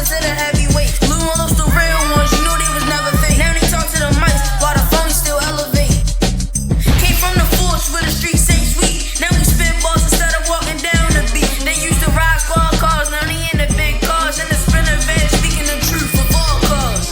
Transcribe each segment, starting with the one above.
to the heavyweights. Blue on those the real ones, you know they was never fake. Now they talk to the mics while the phone still elevate. Came from the force where the streets ain't sweet. Now we spit balls instead of walking down the beat. They used to ride squad cars, now they in the big cars. In the sprinter van, speaking the truth of all cars.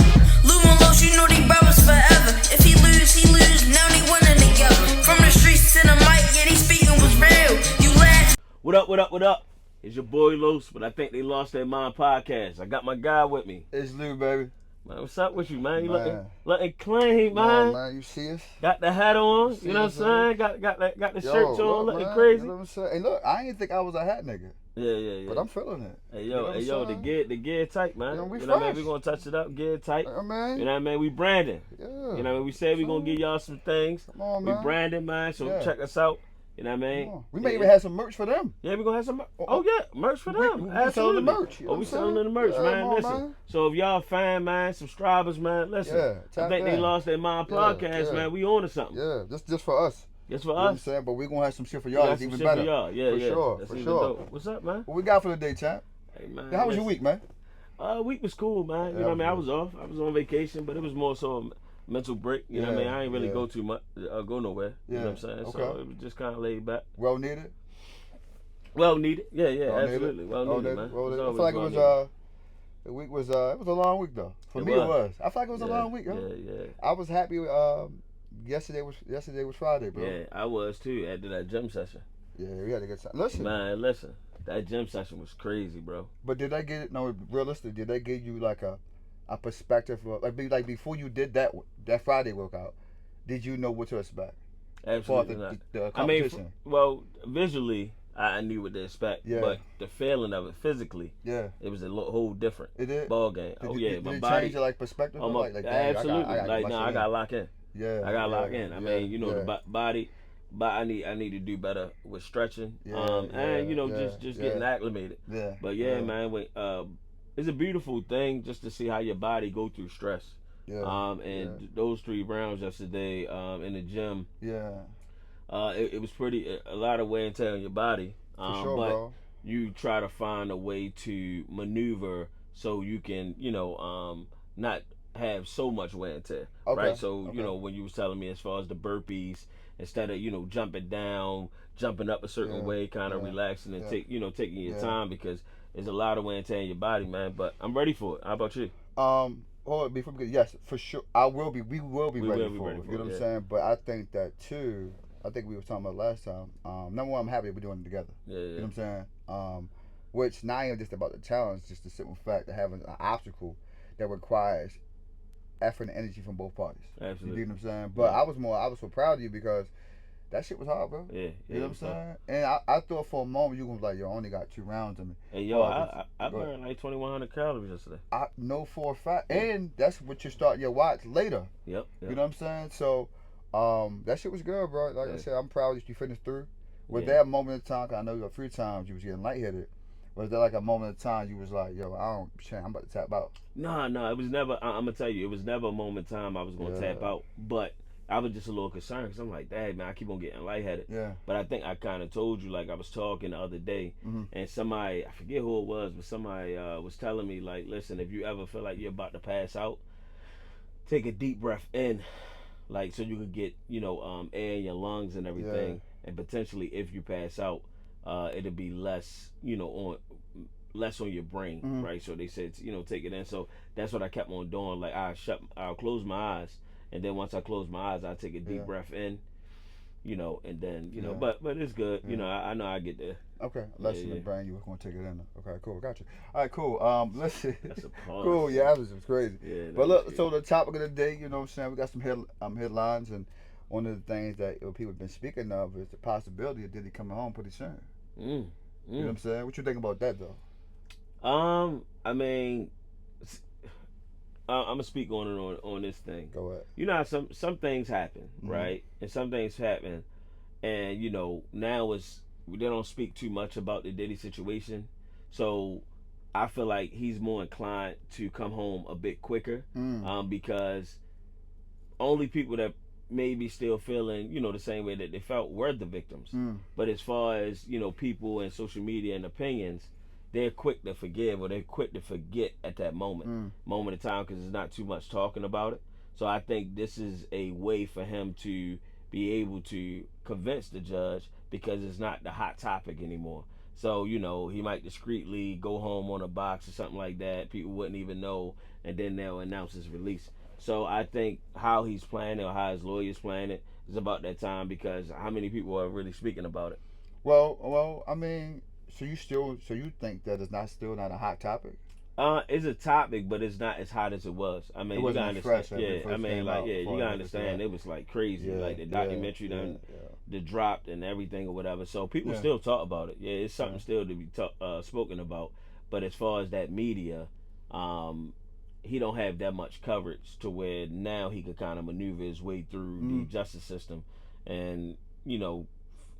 Lou and Los, you know they brothers forever. If he lose, he lose. Now they winning together. From the streets to the mic, yeah, they speaking was real. You laugh. What up, what up, what up? It's your boy Los, but I think they lost their mind podcast. I got my guy with me. It's Lou, baby. Man, what's up with you, man? You Man. looking clean, man. Man, you see us? Got the hat on, See you know what I'm us, saying? man. Got the Yo, shirts on, look, looking man, crazy. You know what I'm saying? Hey, look, I didn't think I was a hat nigga. Yeah. But I'm feeling it. Hey, You know what I'm the saying? gear tight, man. You know, we what I mean? fresh. We gonna touch it up, gear tight. Man. You know what I mean? We branding. Yeah. You know what I mean? We said we gonna give y'all some things. Come on, We man. branding, man, so Yeah. check us out. You know what I mean? We may even have some merch for them. Yeah, we gonna have some. Oh yeah, merch for them. We Absolutely. selling the merch. You know Oh, we what I'm selling saying? the merch, Yeah, man. come on, Listen. man. So if y'all a fan, man, subscribers, man, listen. Yeah, I tap think they in. lost their mind podcast, yeah. man. We on to something. Yeah, just for us. Just for You know what I'm us. saying? But we're going to have some shit for We y'all got that's some even shit better. for y'all. Yeah, for yeah. sure, That's for even sure. dope. What's up, man? What we got for the day, champ? Hey, man. How was your week, man? Week was cool, man. You know what I mean? I was off. I was on vacation, but it was more so a mental break. You know what I mean? I ain't really go too much, go nowhere. You know what I'm saying? Okay. So it was just kind of laid back. Well needed? Well needed. Yeah, Well absolutely. needed. Well needed, man. Well It's needed. I always feel like well it needed. was the week was it was a long week though. For me it was. I feel like it was a long week, yo. Yeah. I was happy. Yesterday was Friday, bro. Yeah, I was too after that gym session. Yeah, we had a good time. Listen, Man, listen. That gym session was crazy, bro. but did they get it? No, realistic. Did they give you like a perspective of like before you did that Friday workout? Did you know what to expect? Absolutely For not. the I mean, competition? well, visually, I knew what to expect, Yeah. but the feeling of it physically, Yeah, it was a whole different it did. ball game. Did my it body. change your like perspective? Oh, Like, dang, absolutely. I got to lock in. Yeah, I got to lock in. I mean, you know, yeah. the body. But I need to do better with stretching, and you know, just getting acclimated. Yeah. But man, it's a beautiful thing just to see how your body go through stress. Yeah. And those 3 rounds yesterday in the gym. Yeah. It was pretty a lot of wear and tear on your body. For sure, but bro. you try to find a way to maneuver so you can, not have so much wear and tear. Okay. Right. So Okay. you know, when you was telling me as far as the burpees, instead of jumping down, jumping up a certain way, kind of relaxing and taking your time, because there's a lot of wear and tear in your body, man. But I'm ready for it. How about you? Hold on, before we get, yes, for sure, we will be ready for it. You know what I'm saying? But I think that too. I think we were talking about last time. Number one, I'm happy we're doing it together. Yeah. You know what I'm saying? Which not even just about the challenge, just the simple fact of having an obstacle that requires effort and energy from both parties. Absolutely. You know what I'm saying? But I was so proud of you because that shit was hard, bro. Yeah. You know what I'm saying? And I thought for a moment you were like, yo, I only got 2 rounds in me. Hey, yo, I burned like 2,100 calories yesterday. I know for a fact, and that's what you start your watch later. Yep. You know what I'm saying? So, that shit was good, bro. Like I said, I'm proud that you finished through. Was there a moment in time? 'Cause I know a few times you was getting lightheaded. Was there like a moment in time you was like, yo, I'm about to tap out? No, it was never. I'm gonna tell you, it was never a moment in time I was gonna tap out. But I was just a little concerned because I'm like, dang, man, I keep on getting lightheaded. Yeah. But I think I kind of told you, like I was talking the other day, and somebody, I forget who it was, but somebody was telling me, like, listen, if you ever feel like you're about to pass out, take a deep breath in, like so you can get air in your lungs and everything, and potentially if you pass out, it'll be less on your brain, right? So they said take it in. So that's what I kept on doing. Like I'll close my eyes, and then once I close my eyes, I take a deep breath in, and then but it's good. I know I get there. Okay, less in the brain. You were gonna take it in. Okay, cool, got you. All right, cool. Listen. That's a pause. Cool. Yeah, that was crazy. Yeah, but look, so the topic of the day, you know what I'm saying? We got some headlines, and one of the things that people have been speaking of is the possibility of Diddy coming home pretty soon. You know what I'm saying? What you think about that though? I mean, I'm gonna speak on this thing. Go ahead. You know how some things happen, right? And some things happen, and now they don't speak too much about the Diddy situation, so I feel like he's more inclined to come home a bit quicker, because only people that maybe still feeling the same way that they felt were the victims. But as far as people and social media and opinions, they're quick to forgive or they're quick to forget at that moment of time, because there's not too much talking about it. So I think this is a way for him to be able to convince the judge, because it's not the hot topic anymore. So, he might discreetly go home on a box or something like that. People wouldn't even know, and then they'll announce his release. So I think how he's playing it, or how his lawyer's playing it, is about that time, because how many people are really speaking about it? Well, I mean, so you think that it's still not a hot topic? It's a topic, but it's not as hot as it was. I mean, It you gotta wasn't fresh understand. when it Yeah, I first mean, came like, out, yeah, you before gotta it understand. It was like crazy, Yeah, like the documentary done, the dropped and everything or whatever. So people Yeah. still talk about it. Yeah, it's something Yeah. still to be spoken about. But as far as that media, he don't have that much coverage to where now he could kind of maneuver his way through the justice system, and you know,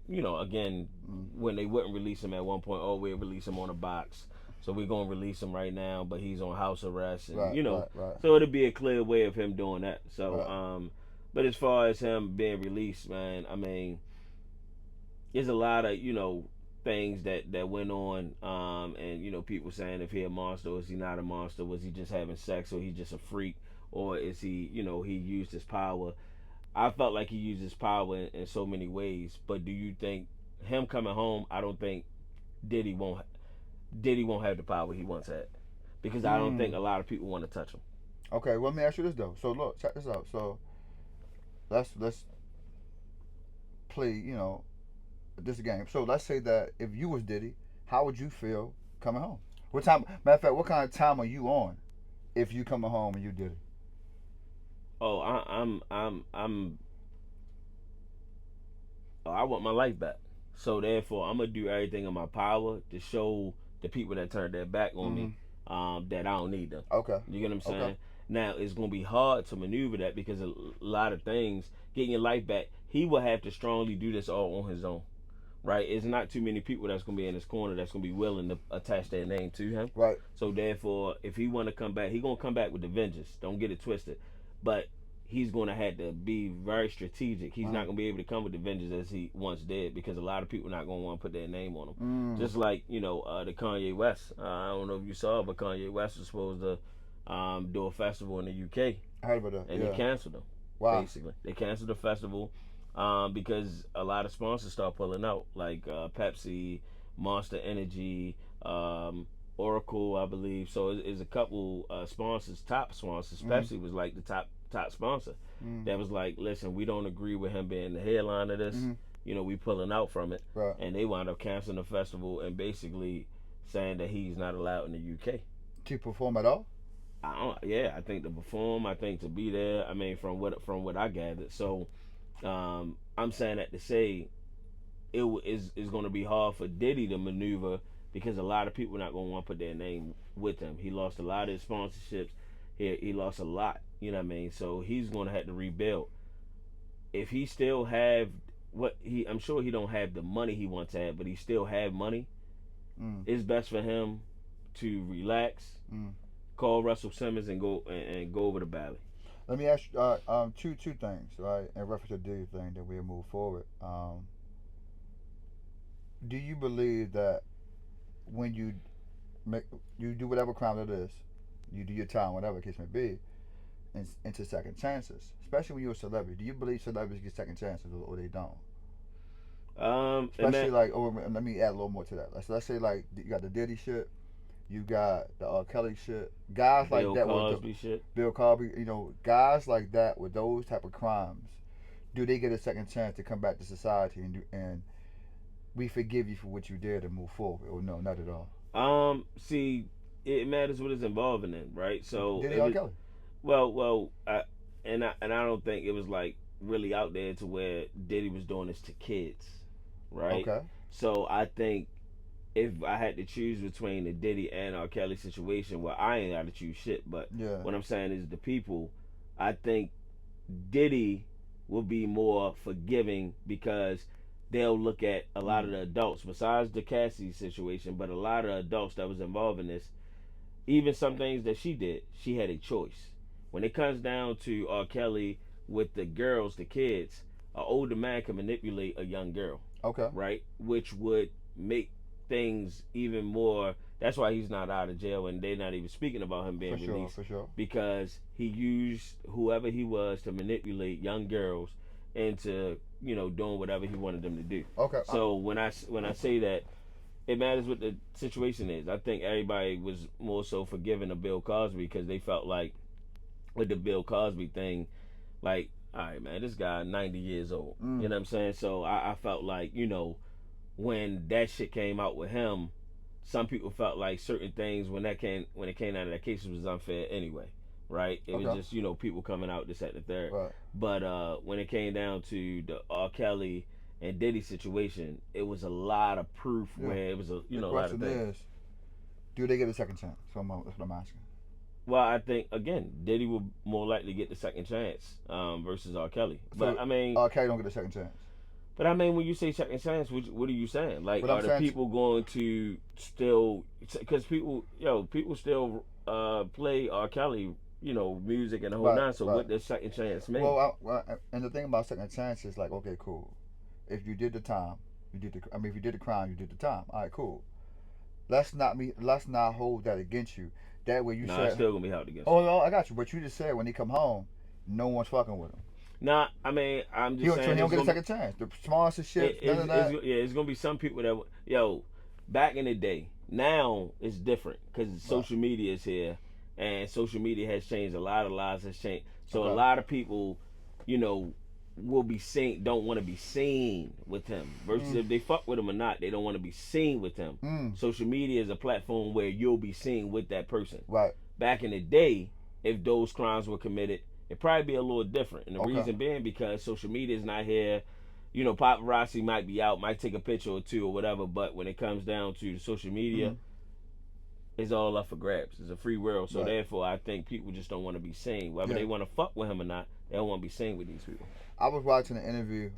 again, when they wouldn't release him at one point, oh, we'll release him on a box. So we're gonna release him right now, but he's on house arrest, and Right. so it'll be a clear way of him doing that. So, Right. but as far as him being released, man, I mean, there's a lot of things that went on, and people saying if he a monster or is he not a monster? Was he just having sex, or he just a freak, or is he he used his power? I felt like he used his power in so many ways, but do you think him coming home? I don't think Diddy won't have the power he once had, because I don't think a lot of people want to touch him. Okay, well, let me ask you this though. So look, check this out. So let's play, this game. So let's say that if you was Diddy, how would you feel coming home? What time? Matter of fact, what kind of time are you on if you coming home and you Diddy? Oh, I want my life back. So therefore, I'm gonna do everything in my power to show the people that turned their back on me, that I don't need them. Okay. You get what I'm saying? Okay. Now it's gonna be hard to maneuver that, because a lot of things, getting your life back, he will have to strongly do this all on his own. Right? It's not too many people that's gonna be in his corner that's gonna be willing to attach their name to him. Right. So therefore, if he want to come back, he gonna come back with the vengeance. Don't get it twisted. But he's gonna have to be very strategic. He's not gonna be able to come with the vengeance as he once did, because a lot of people not gonna want to put their name on him. Just like the Kanye West. I don't know if you saw, but Kanye West was supposed to do a festival in the UK, I heard about that. and Yeah. they canceled him. Wow. Basically, they canceled the festival, because a lot of sponsors start pulling out, like Pepsi, Monster Energy, Oracle, I believe. So it's a couple sponsors, top sponsors. Pepsi was like the top sponsor. That was like, listen, we don't agree with him being the headline of this. We pulling out from it, Right. and they wound up canceling the festival and basically saying that he's not allowed in the UK To perform at all? I think to perform, I think to be there. I mean, from what I gathered. So, I'm saying that to say is going to be hard for Diddy to maneuver, because a lot of people not going to want to put their name with him. He lost a lot of his sponsorships. He lost a lot. You know what I mean? So he's going to have to rebuild. If he still have I'm sure he don't have the money he once had, but he still have money. It's best for him to relax, call Russell Simmons, and go over to Bali. Let me ask you two things, right, in reference to the Diddy thing, that we'll move forward. Do you believe that when you do whatever crime it is, you do your time, whatever the case may be, into second chances, especially when you're a celebrity? Do you believe celebrities get second chances, or they don't? Especially let me add a little more to that. Let's say like you got the Diddy shit, you got the R. Kelly shit, guys Bill like that, Cosby shit. Bill Cosby, guys like that with those type of crimes. Do they get a second chance to come back to society and we forgive you for what you did and move forward? Or no, not at all. See, it matters what it's involving in, right? So Diddy R. Kelly. And I don't think it was like really out there to where Diddy was doing this to kids, right? Okay. So I think if I had to choose between the Diddy and R. Kelly situation, well, I ain't got to choose shit. But Yeah. what I'm saying is the people, I think Diddy will be more forgiving, because they'll look at a lot of the adults, besides the Cassie situation, but a lot of adults that was involved in this, even some things that she did, she had a choice. When it comes down to R. Kelly with the girls, the kids, an older man can manipulate a young girl. Okay. Right? Which would make things even more That's why he's not out of jail, and they're not even speaking about him being released. For sure. Because he used whoever he was to manipulate young girls into, doing whatever he wanted them to do. Okay. So when I say that, it matters what the situation is. I think everybody was more so forgiving of Bill Cosby because they felt like with the Bill Cosby thing, like, all right, man, this guy 90 years old. You know what I'm saying? So I felt like, when that shit came out with him, some people felt like certain things when it came out of that case was unfair anyway, right? It was just people coming out this, that, and the third. Right. But when it came down to the R. Kelly and Diddy situation, it was a lot of proof where it was a lot of things. The question is, do they get a second chance? That's what I'm asking. Well, I think again, Diddy will more likely get the second chance versus R. Kelly. But so, I mean, R. Kelly don't get a second chance. But I mean, when you say second chance, what are you saying? Like, are the people going to still? Because people still play R. Kelly, music and the whole nine. So what does second chance mean? Well, and the thing about second chance is like, okay, cool. If you did the time, if you did the crime, you did the time. All right, cool. Let's not hold that against you. That way you said. It's still gonna be held against. Oh no, I got you. But you just said when he come home, no one's fucking with him. Nah, I mean, I'm just saying. He don't get a second chance. The sponsorship, none of that. It's gonna be some people that, back in the day. Now it's different because social media is here, and social media has changed. A lot of lives has changed. So a lot of people, will be seen, don't want to be seen with him. Versus if they fuck with him or not, they don't want to be seen with him. Social media is a platform where you'll be seen with that person. Right. Back in the day, if those crimes were committed, it'd probably be a little different. And the reason being because social media is not here. Paparazzi might be out, might take a picture or two or whatever, but when it comes down to the social media, it's all up for grabs. It's a free world. So therefore, I think people just don't want to be seen. Whether they want to fuck with him or not, they don't want to be seen with these people. I was watching an interview.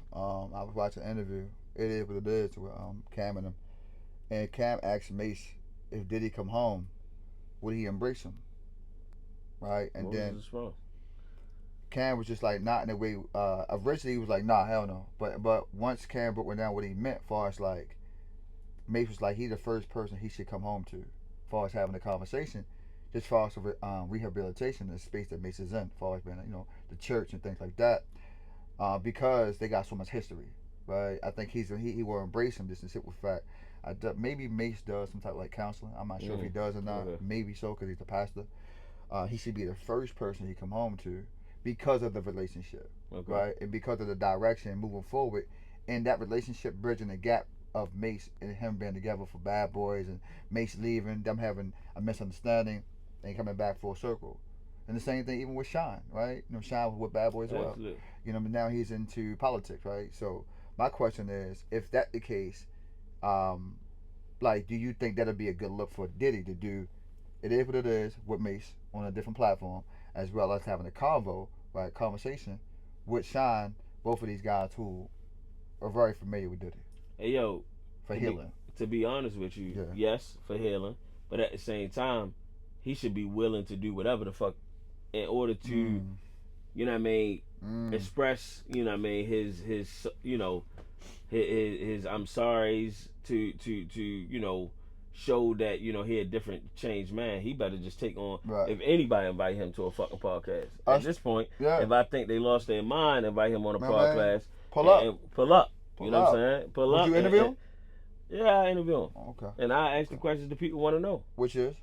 It is what it is with Cam and him. And Cam asked Mace if Diddy come home, would he embrace him? Right? And then was this from? Cam was just like not in a way. Originally he was like, nah, hell no. But once Cam broke down what he meant, far as like Mace was like he the first person he should come home to, far as having a conversation, just far as rehabilitation, the space that Mace is in, far as being the church and things like that, because they got so much history, right? I think he will embrace him just to sit with fact. Maybe Mace does some type of like counseling. I'm not sure if he does or not. Maybe so because he's a pastor. He should be the first person he come home to because of the relationship, right? And because of the direction moving forward, and that relationship bridging the gap of Mace and him being together for Bad Boys and Mace leaving, them having a misunderstanding and coming back full circle. And the same thing even with Sean, right? Sean was with Bad Boys as well. But now he's into politics, right? So my question is, if that's the case, do you think that'll be a good look for Diddy to do? It is what it is with Mace on a different platform, as well as having a conversation with Sean, both of these guys who are very familiar with Diddy. Hey yo, for healing. To be honest with you, yes, for healing, but at the same time, he should be willing to do whatever the fuck in order to, express, his I'm sorry's to show that he a different changed man. He better just take on. If anybody invite him to a fucking podcast at this point, if I think they lost their mind, invite him on a podcast. Pull up. You know what I'm saying? Pull up. Would you interview him? Yeah, I interview him. Okay. And I ask the questions that people want to know. Which is?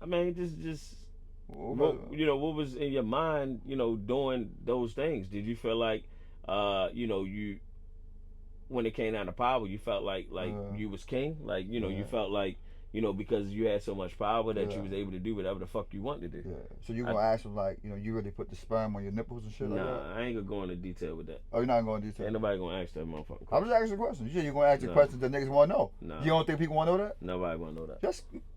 I mean, just what was in your mind, doing those things? Did you feel like, you when it came down to power, you felt like you was king? Like, you felt like, because you had so much power that you was able to do whatever the fuck you wanted to do. Yeah. So you gonna ask him like, you really put the sperm on your nipples and shit like that? Nah, I ain't gonna go into detail with that. Oh, you're not going into detail? Ain't nobody gonna ask that motherfucker. I'm just asking a question. You said you're gonna ask the questions that niggas wanna know. Nah. You don't think people wanna know that? Nobody wanna know that.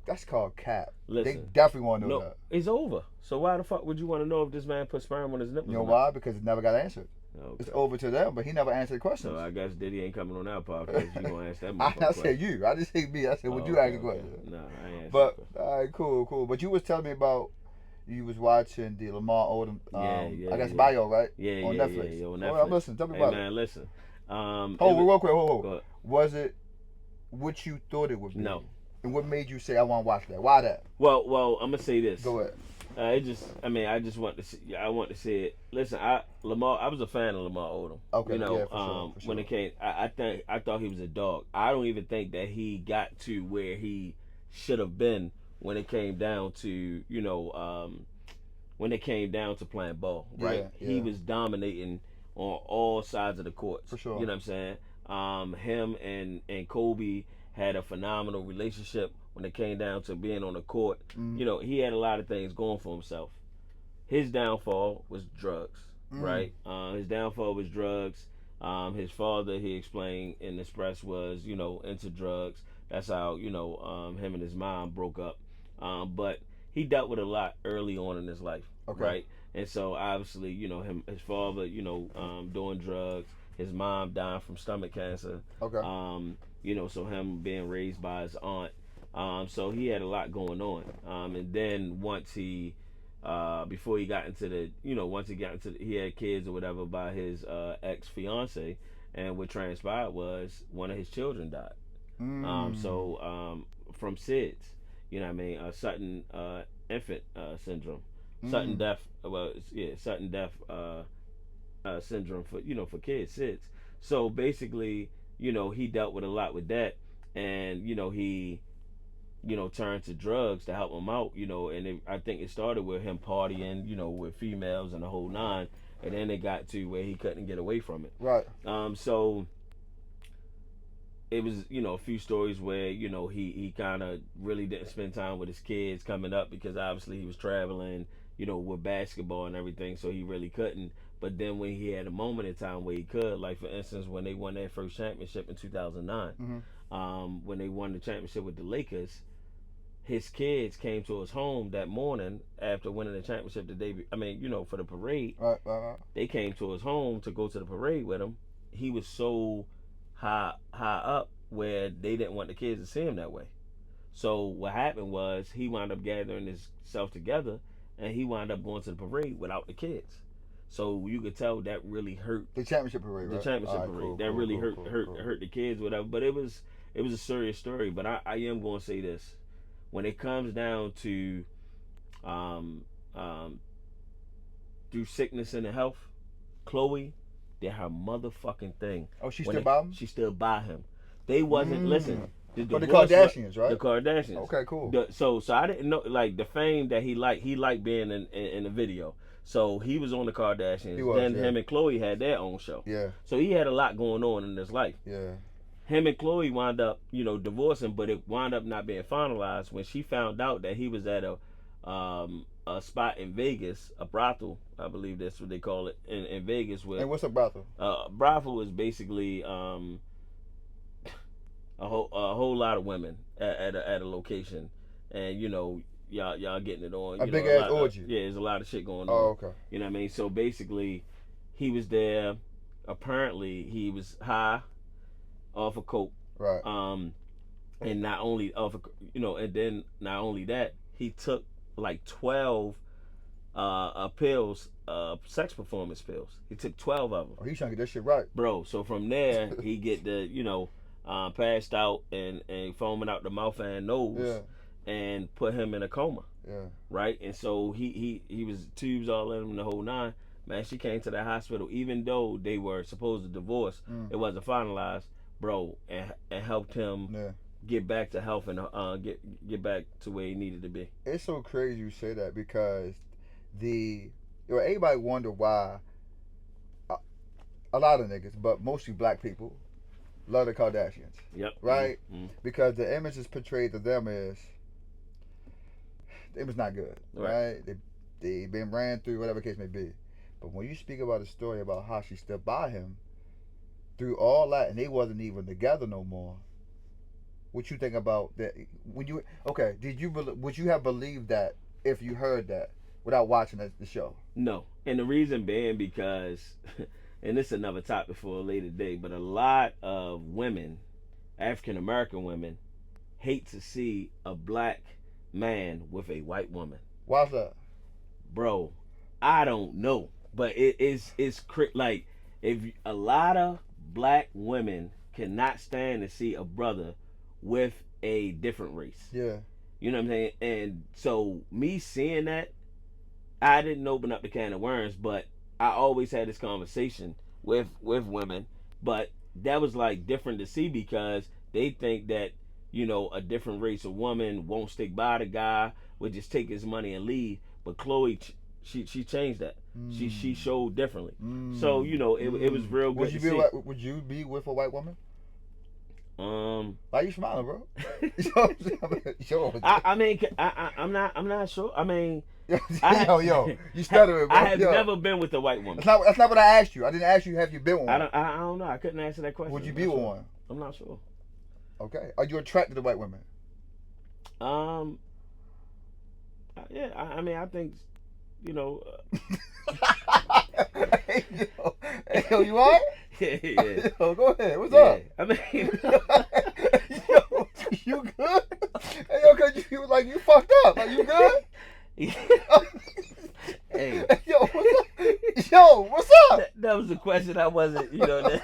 That's called cap. Listen, they definitely wanna know that. It's over. So why the fuck would you wanna know if this man put sperm on his nipples? You know why? Because it never got answered. Okay. It's over to them, but he never answered the questions. So I guess Diddy ain't coming on our podcast. You gonna ask that motherfucker? I said you. I just said me. I said, would you ask the question? Nah, I ain't answer. But all right, cool. But you was telling me about you was watching the Lamar Odom, I guess bio, right? Yeah, on Netflix. Yeah, on Netflix. Oh, I'm listening. Tell me about man, it. Listen. Real quick. Hold. Was it what you thought it would be? No. And what made you say I want to watch that? Why that? Well, I'm gonna say this. Go ahead. I just want to see. I want to say it. Listen, Lamar. I was a fan of Lamar Odom. Okay, you know, yeah, for sure. when it came, I thought he was a dog. I don't even think that he got to where he should have been when it came down to when it came down to playing ball. Right, he was dominating on all sides of the court. For sure. You know what I'm saying? Him and Kobe had a phenomenal relationship when it came down to being on the court. You know, he had a lot of things going for himself. His downfall was drugs, right? His downfall was drugs. His father, he explained in the press, was, into drugs. That's how, him and his mom broke up. But he dealt with a lot early on in his life, right? And so obviously, his father, doing drugs, his mom dying from stomach cancer. So him being raised by his aunt. So he had a lot going on. And then once he, before he got into he had kids or whatever by his ex-fiance, and what transpired was one of his children died. From SIDS, sudden infant syndrome, sudden death. Sudden death syndrome for kids, SIDS. So basically, he dealt with a lot with that, and he turned to drugs to help him out, and I think it started with him partying, with females and the whole nine, and then it got to where he couldn't get away from it. Right. So it was, a few stories where, he kind of really didn't spend time with his kids coming up because obviously he was traveling, with basketball and everything, so he really couldn't. But then when he had a moment in time where he could, like for instance, when they won their first championship in 2009, when they won the championship with the Lakers, his kids came to his home that morning after winning the championship the day, for the parade. Right. They came to his home to go to the parade with him. He was so high up where they didn't want the kids to see him that way. So what happened was he wound up gathering himself together, and he wound up going to the parade without the kids. So you could tell that really hurt the championship parade. The championship parade that really hurt the kids, whatever. But it was a serious story. But I am going to say this: when it comes down to through sickness and health, Chloe did her motherfucking thing. Oh, she stood by him? She stood by him. They wasn't listen. The Kardashians, right? The Kardashians. Okay, cool. So I didn't know, like, the fame that he liked being in the video. So he was on the Kardashians. Then him and Chloe had their own show. Yeah. So he had a lot going on in his life. Yeah. Him and Chloe wound up, divorcing, but it wound up not being finalized when she found out that he was at a spot in Vegas, a brothel, I believe that's what they call it, in Vegas. And what's a brothel? Brothel is basically a whole lot of women at a location, and y'all getting it on. A big ass orgy. Yeah, there's a lot of shit going on. Oh, okay. You know what I mean? So basically, he was there. Apparently, he was high off of coke. Right. And not only and then not only that, he took like 12 pills, sex performance pills. He took 12 of them. Oh, he's trying to get that shit right, bro. So from there, he get the passed out and foaming out the mouth and nose, and put him in a coma. Yeah. Right. And so he was tubes all in him, the whole nine. Man, she came to the hospital, even though they were supposed to divorce. It wasn't finalized, bro, and helped him get back to health and get back to where he needed to be. It's so crazy you say that because everybody wonder why a lot of niggas, but mostly black people, love the Kardashians. Yep. Right? Mm-hmm. Because the image is portrayed of them as it was not good. Right? They been ran through, whatever case may be. But when you speak about a story about how she stood by him through all that, and they wasn't even together no more. What you think about that? Would you have believed that if you heard that without watching the show? No, and the reason being because, and this is another topic for a later day, but a lot of women, African American women, hate to see a black man with a white woman. Why's that? Bro, I don't know, but it's like if a lot of black women cannot stand to see a brother with a different race. Yeah. You know what I'm saying? And so me seeing that, I didn't open up the can of worms, but I always had this conversation with women, but that was like different to see because they think that, you know, a different race of woman won't stick by the guy, would just take his money and leave. But Chloe, she changed that. She showed differently. So, you know, it was real good to see. Would you be with a white woman? Why you smiling, bro? I mean, I'm not sure. I mean, yo, you stuttering, bro. I have never been with a white woman. That's not what I asked you. I didn't ask you have you been with one. I don't know. I couldn't answer that question. Would you be with one? I'm not sure. Okay. Are you attracted to white women? Yeah. I mean, I think, you know. Hey, yo, you all right? Yeah. Yo, go ahead. What's up? I mean, yo, you good? Hey, yo, cause you was like you fucked up. Like you good? Hey. Yo, what's up? Yo, what's up? That was the question. I wasn't, you know,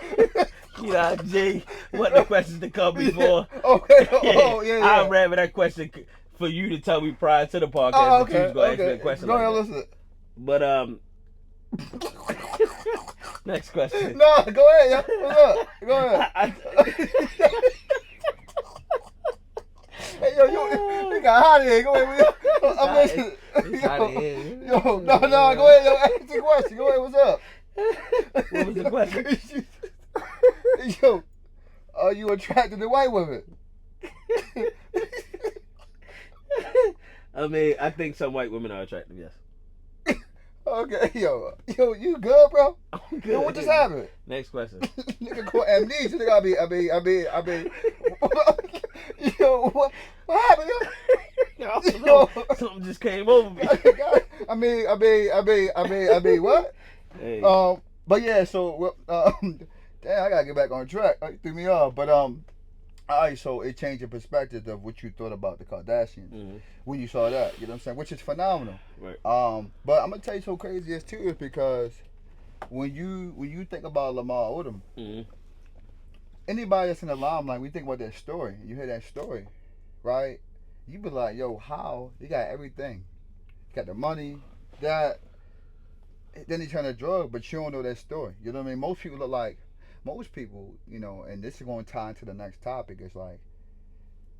Jay, what the questions to come before. Okay. Oh, yeah. I'd rather that question for you to tell me prior to the podcast. Oh, okay. You was gonna ask me a question. Go ahead, listen. But next question. No, go ahead. Yo. What's up? Go ahead. Hey, yo, you got hot in here. Go ahead. I'm listening. Yo, no, go ahead. Yo, ask the question. Go ahead. What's up? What was the question? Yo, are you attracted to white women? I mean, I think some white women are attractive, yes. Okay, yo, you good, bro? I'm good. Yo, what just happened? Next question. Nigga caught amnesia. Nigga, I mean. Yo, what happened, yo? Yo, something just came over me. I mean, what? Hey. But yeah, so damn, I gotta get back on track. You threw me off, but all right, so it changed your perspective of what you thought about the Kardashians when you saw that. You know what I'm saying? Which is phenomenal. Right. But I'm gonna tell you so crazy as too is because when you think about Lamar Odom, anybody that's in the limelight, we think about that story. You hear that story, right? You be like, yo, how? He got everything. He got the money, that. Then he turned to drug, but you don't know that story. You know what I mean? Most people, you know, and this is going to tie into the next topic. It's like,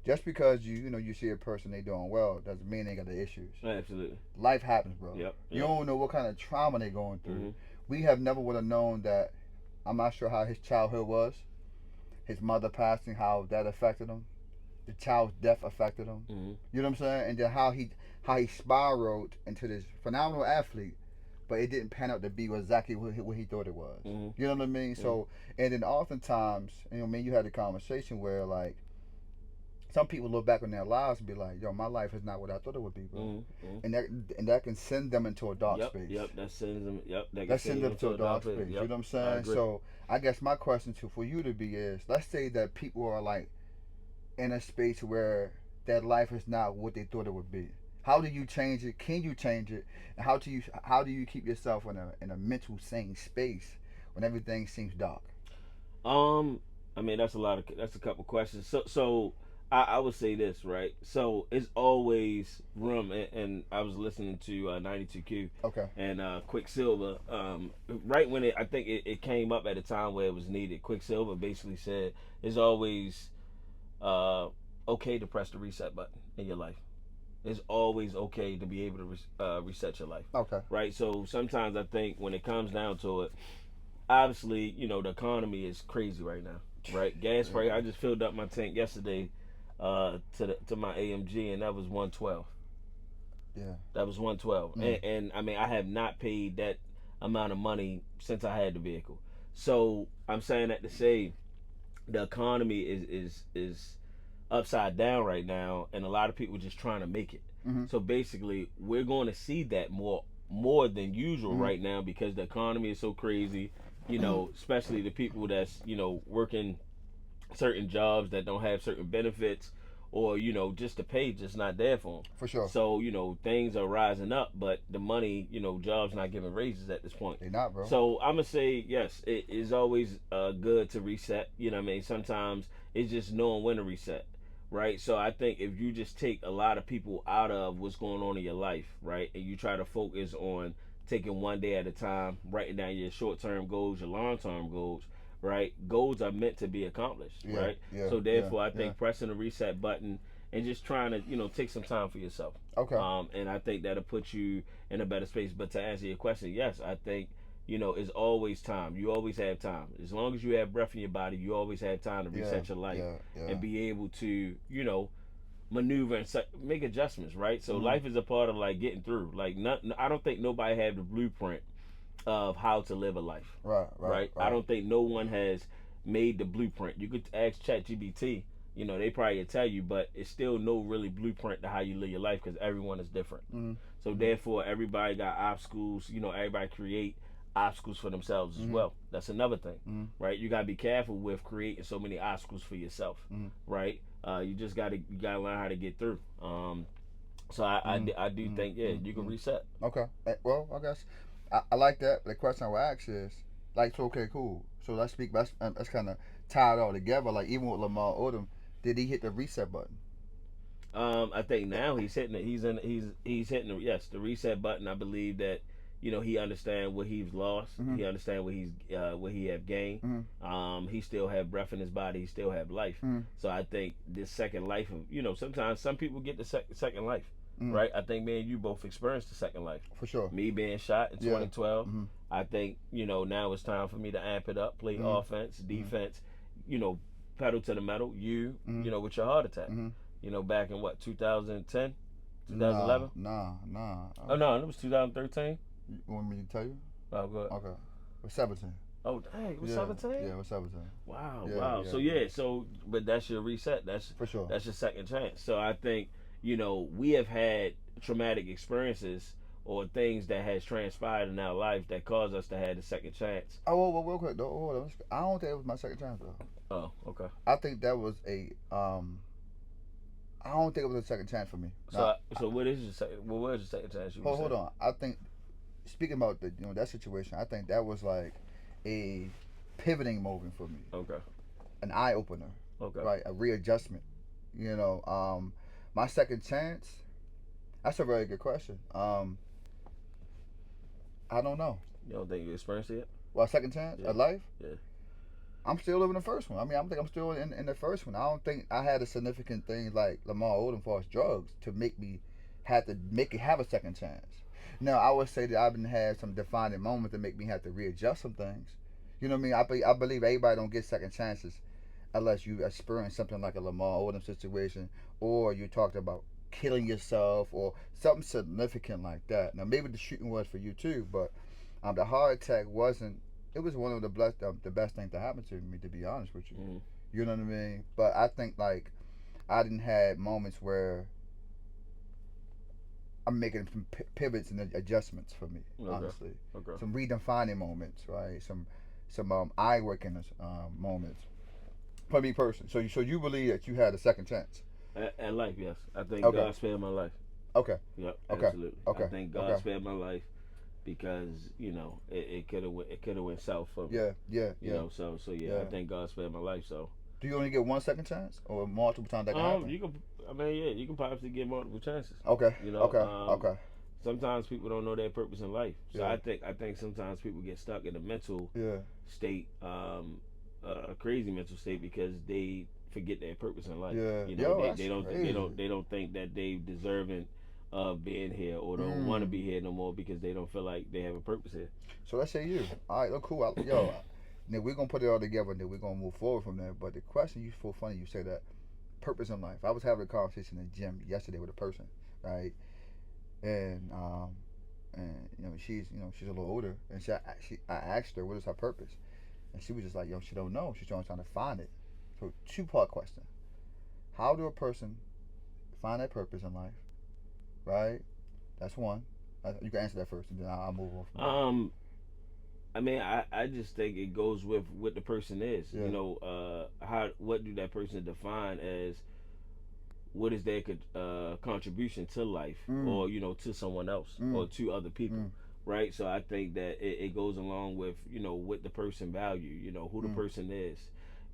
just because you see a person they doing well doesn't mean they got the issues. Absolutely. Life happens, bro. Yep. You don't know what kind of trauma they going through. We have never would have known that. I'm not sure how his childhood was. His mother passing, how that affected him. The child's death affected him. You know what I'm saying? And then how he spiraled into this phenomenal athlete, but it didn't pan out to be exactly what he thought it was. You know what I mean? So, and then oftentimes, you know, you had a conversation where like some people look back on their lives and be like, "Yo, my life is not what I thought it would be, bro." And that can send them into a dark space. Yep, that sends them. Yep, that sends them to a dark space. Yep. You know what I'm saying? So, I guess my question for you to be is, let's say that people are like in a space where their life is not what they thought it would be. How do you change it? Can you change it? And how do you keep yourself in a mental sane space when everything seems dark? I mean that's a couple questions. So I would say this, right? So it's always room, and I was listening to 92Q. Okay. And Quicksilver, right when I think it came up at a time where it was needed. Quicksilver basically said it's always okay to press the reset button in your life. It's always okay to be able to reset your life. Okay. Right. So sometimes I think when it comes down to it, obviously, you know, the economy is crazy right now. Right. Gas price. I just filled up my tank yesterday to my AMG, and that was $112. Yeah. That was $112. And I mean, I have not paid that amount of money since I had the vehicle. So I'm saying that to say the economy is upside down right now, and a lot of people just trying to make it. So basically, we're going to see that more than usual right now because the economy is so crazy. You know, especially the people that's, you know, working certain jobs that don't have certain benefits, or, you know, just the pay just not there for them. For sure. So, you know, things are rising up, but the money, you know, jobs not giving raises at this point. They not, bro. So I'm gonna say yes, it is always good to reset. You know what I mean? Sometimes it's just knowing when to reset. right? So I think if you just take a lot of people out of what's going on in your life, right, and you try to focus on taking one day at a time, writing down your short-term goals, your long-term goals, right? Goals are meant to be accomplished, right? So therefore, I think pressing the reset button and just trying to, take some time for yourself. Okay. And I think that'll put you in a better space. But to answer your question, yes, I think, it's always time. You always have time. As long as you have breath in your body, you always have time to reset your life and be able to, maneuver and make adjustments, right? So life is a part of like getting through. Like, I don't think nobody have the blueprint of how to live a life. Right. I don't think no one has made the blueprint. You could ask ChatGPT. They probably tell you, but it's still no really blueprint to how you live your life because everyone is different. So therefore, everybody got obstacles. Everybody create obstacles for themselves as well. That's another thing, right? You gotta be careful with creating so many obstacles for yourself, right? You just gotta learn how to get through. So I do think you can reset. Okay. Well, I guess I like that. The question I would ask is like, so okay, cool. So let's kind of tie it all together. Like even with Lamar Odom, did he hit the reset button? I think now he's hitting it. He's hitting the reset button. I believe that he understand what he's lost. He understand what he have gained. He still have breath in his body. He still have life. So I think this second life of sometimes some people get the second life. Right, I think me and you both experienced the second life. For sure. Me being shot in 2012. I think now it's time for me to amp it up, play offense, defense. Pedal to the metal. With your heart attack. Back in what 2010, 2011. Nah. Oh no, it was 2013. You want me to tell you? Oh, good. Okay. It was 17. Oh, dang, it was 17? Yeah, it was 17. Wow. So but that's your reset. That's for sure. That's your second chance. So I think, we have had traumatic experiences or things that has transpired in our life that caused us to have the second chance. Oh, well, real quick, though. Hold on. I don't think it was my second chance, though. Oh, okay. I think that was I don't think it was a second chance for me. So what is your second? What was your second chance? Hold on. I think speaking about the that situation, I think that was like a pivoting moment for me. Okay. An eye opener. Okay. Right. A readjustment. My second chance. That's a very good question. I don't know. You don't think you experienced it yet? Well, second chance of life. Yeah. I'm still living the first one. I mean, I think I'm still in the first one. I don't think I had a significant thing like Lamar Odom for his drugs to make me have a second chance. Now, I would say that I've had some defining moments that make me have to readjust some things. You know what I mean? I believe everybody don't get second chances unless you experience something like a Lamar Odom situation or you talked about killing yourself or something significant like that. Now, maybe the shooting was for you too, but the heart attack wasn't. It was one of the best things that happened to me, to be honest with you. You know what I mean? But I think like I didn't have moments where I'm making some pivots and adjustments for me, honestly. Okay. Some redefining moments, right? Some eye working moments for me personally. So you believe that you had a second chance? At life, yes. I think God spared my life. Okay. Yep. Okay. Absolutely. Okay. I think God spared my life because it could have went south for me. Yeah. So I think God spared my life. So. Do you only get one second chance or multiple times that can happen? You can possibly get multiple chances. Okay. Okay. Sometimes people don't know their purpose in life. So I think sometimes people get stuck in a mental state, a crazy mental state because they forget their purpose in life. They don't think that they deserving of being here or don't want to be here no more because they don't feel like they have a purpose here. So let's say you. All right, cool. Now we're gonna put it all together and then we're gonna move forward from there. But the question you so funny you say that purpose in life. I was having a conversation in the gym yesterday with a person, right? And she's a little older and I asked her what is her purpose, and she was just like she don't know. She's trying to find it. So 2-part question: how do a person find their purpose in life? Right, that's one. You can answer that first, and then I'll move on. I mean, I just think it goes with what the person is. What do that person define as? What is their contribution to life, or to someone else, or to other people, right? So I think that it goes along with what the person value, who the person is,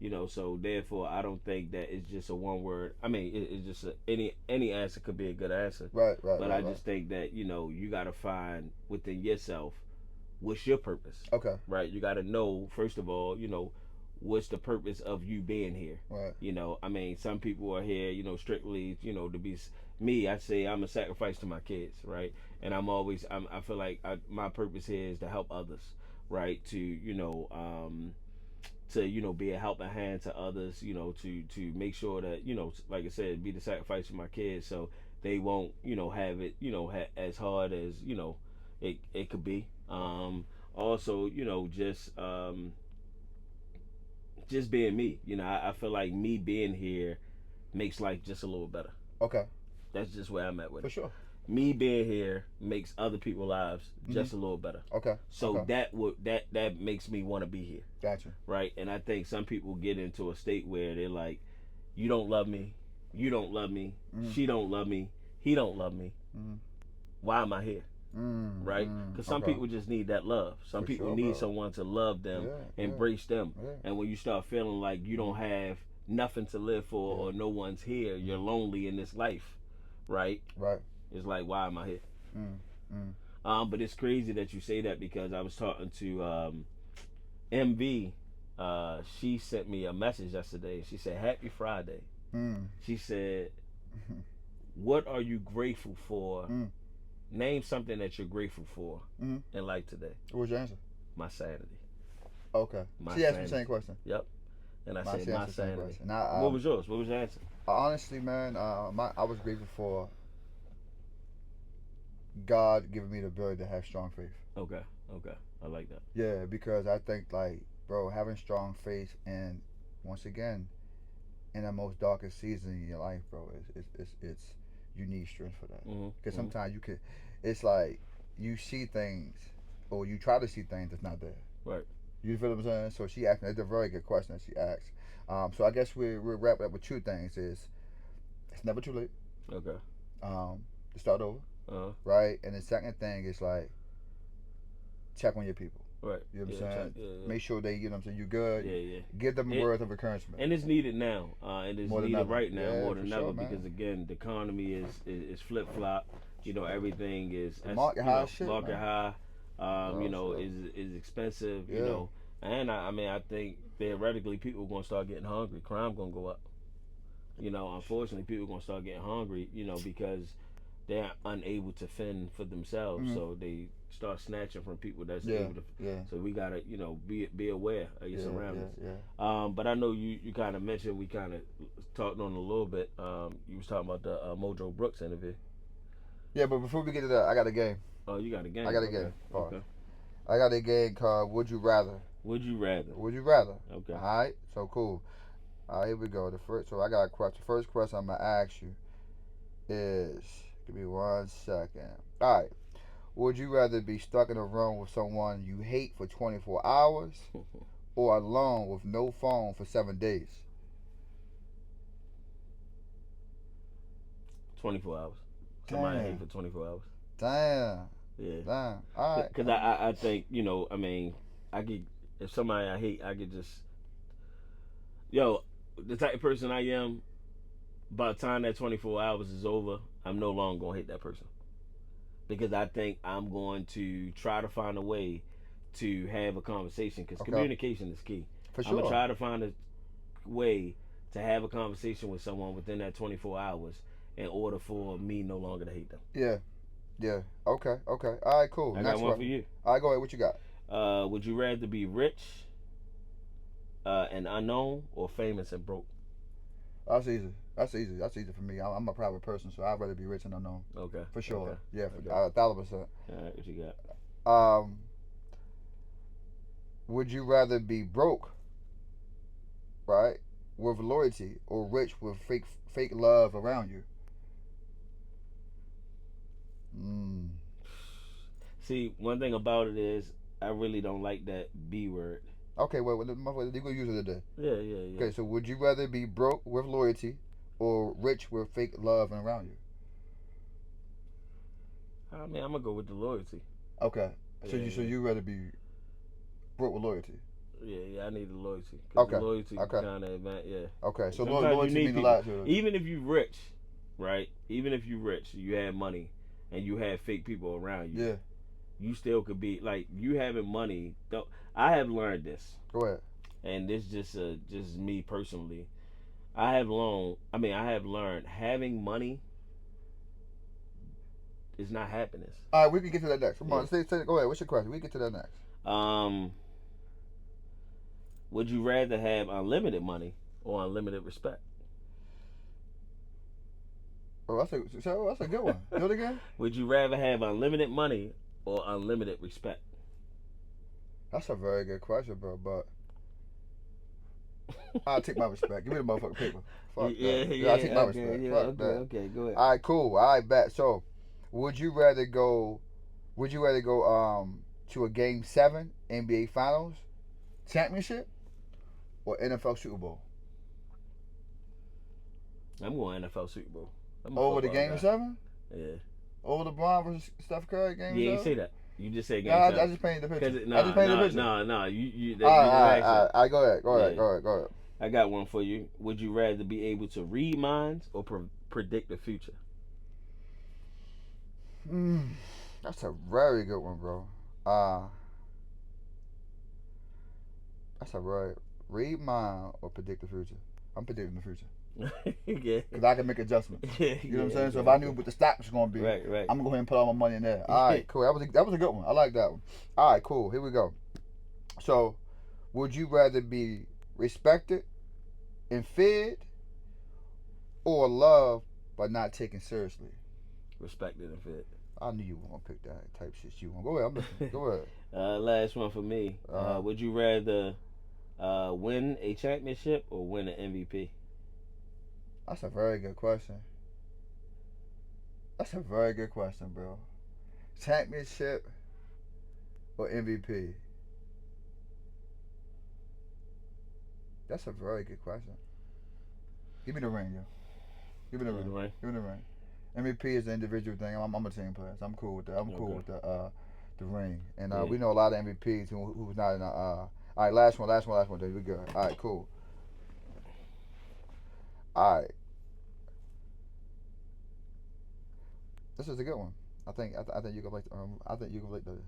You know, so therefore, I don't think that it's just a one word. I mean, it's just any answer could be a good answer. Right. But I just think that you got to find within yourself what's your purpose. Okay. Right. You got to know first of all, what's the purpose of you being here. Right. I mean, some people are here, strictly, to be. Me, I say I'm a sacrifice to my kids, right? And I feel like my purpose here is to help others, right? To be a helping hand to others, to make sure that like I said, be the sacrifice for my kids, so they won't have it as hard as it could be. Also, just being me. I feel like me being here makes life just a little better. Okay. That's just where I'm at with For it. sure. Me being here makes other people's lives just a little better. Okay. So okay. that makes me want to be here. Gotcha. Right? And I think some people get into a state where they're like, you don't love me, you don't love me, she don't love me, he don't love me. Why am I here? Right? Because some people just need that love. Some people need someone to love them, embrace them. And when you start feeling like you don't have nothing to live for or no one's here, you're lonely in this life, right? Right. It's like, why am I here? But it's crazy that you say that, because I was talking to MV. She sent me a message yesterday. She said, "Happy Friday." She said, "What are you grateful for? Name something that you're grateful for in life today." What was your answer? My sanity. Okay. She asked me the same question. Yep. And I said my sanity. What was yours? What was your answer? Honestly, man, I was grateful for God giving me the ability to have strong faith. Okay. I like that. Yeah, because I think, like, bro, having strong faith, and once again, in the most darkest season in your life, bro, it's you need strength for that. Because sometimes it's like you see things, or you try to see things that's not there. Right. You feel what I'm saying? So she asked me. It's a very good question that she asked. So I guess we'll wrap it up with two things. Is it's never too late. Okay. To start over. Right. And the second thing is, like, check on your people. Right. You know what I'm saying? Make sure they, you know what I'm saying, you good. Yeah. Give them words of encouragement. And it's needed now. And it's needed right now more than ever, man. because again, the economy is flip flop. Everything is market high shit. Market high. Is expensive. And I think theoretically people are gonna start getting hungry. Crime gonna go up. Unfortunately, people are gonna start getting hungry. Because they're unable to fend for themselves, so they start snatching from people that's able to. So we gotta, be aware of your surroundings. But I know you kind of mentioned, we kind of talked on a little bit. You was talking about the Mojo Brooks interview. Yeah, but before we get to that, I got a game. Oh, you got a game? I got a game. Okay. I got a game called Would You Rather. Would you rather? Would you rather? Okay. All right. So cool. All right, here we go. So I got a question. The first question I'm gonna ask you is, give me 1 second. All right. Would you rather be stuck in a room with someone you hate for 24 hours, or alone with no phone for 7 days? 24 hours. Somebody I hate for 24 hours. Damn. Yeah. Damn. All right. Because I think, I could, if somebody I hate, I could just, the type of person I am, by the time that 24 hours is over, I'm no longer going to hate that person. Because I think I'm going to try to find a way to have a conversation, because communication is key. For sure. I'm going to try to find a way to have a conversation with someone within that 24 hours in order for me no longer to hate them. Yeah. Okay. All right, cool. I got one for you. All right, go ahead. What you got? Would you rather be rich and unknown, or famous and broke? That's easy. That's easy for me. I'm a private person, so I'd rather be rich and unknown. Okay. For sure. Okay. Yeah, okay. 1,000%. All right, what you got? Would you rather be broke, right, with loyalty, or rich with fake love around you? See, one thing about it is, I really don't like that B word. Okay, well, you're going to use it today. Yeah. Okay, so would you rather be broke with loyalty, or rich with fake love around you? I'm going to go with the loyalty. Okay. So you rather be broke with loyalty? Yeah, I need the loyalty. Okay. The loyalty Okay. kind of event, yeah. Okay, so Sometimes loyalty means a lot to you. Even if you rich, right? Even if you rich, you have money, and you have fake people around you. Yeah. You still could be like you having money. Though I have learned this, Go ahead. and this just me personally. I have learned having money is not happiness. All right, we can get to that next. Come on, Yeah. go ahead. What's your question? We can get to that next. Would you rather have unlimited money or unlimited respect? Oh, that's a good one. Do it again. Would you rather have unlimited money or unlimited respect? That's a very good question, bro. But I'll take my respect. Give me the motherfucking paper. Fuck that. Yeah, I'll take my respect. Fuck that. Okay, go ahead. All right, cool. All right, bet. So, would you rather go to a Game 7 NBA Finals championship or NFL Super Bowl? I'm going NFL Super Bowl. Over the Game 7? Yeah. Over LeBron versus Steph Curry Game 7? You didn't say that. You just said Game 7. I just painted the picture. No, All right. Go ahead. I got one for you. Would you rather be able to read minds or predict the future? That's a very good one, bro. That's a right. Read mine or predict the future. I'm predicting the future. Yeah. Because I can make adjustments. You know what I'm saying? So if I knew what the stock was going to be, right. I'm going to go ahead and put all my money in there. All right, cool. That was a good one. I like that one. All right, cool. Here we go. So, would you rather be respected and feared or loved but not taken seriously? Respected and feared. I knew you were going to pick that type shit you want. Go ahead. I'm listening. Go ahead. Last one for me. Would you rather win a championship or win an MVP? That's a very good question. Bro. Championship or MVP? That's a very good question. Give me the ring, yo. Give me the ring. MVP is an individual thing. I'm a team player, so I'm cool with that. Cool with the ring. And we know a lot of MVPs who's not in the. All right, last one, Dave. We good. All right, cool. All right. This is a good one. I think you can like. I think you can like this.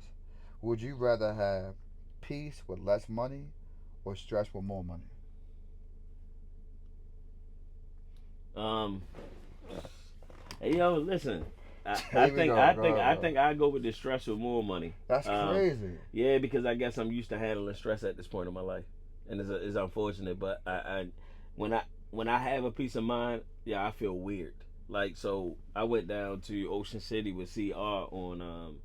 Would you rather have peace with less money or stress with more money? Hey, yo, listen. I think I go with the stress with more money. That's crazy. Yeah, because I guess I'm used to handling stress at this point in my life, and it's unfortunate. But when I have a peace of mind, yeah, I feel weird. Like, so I went down to Ocean City with CR on.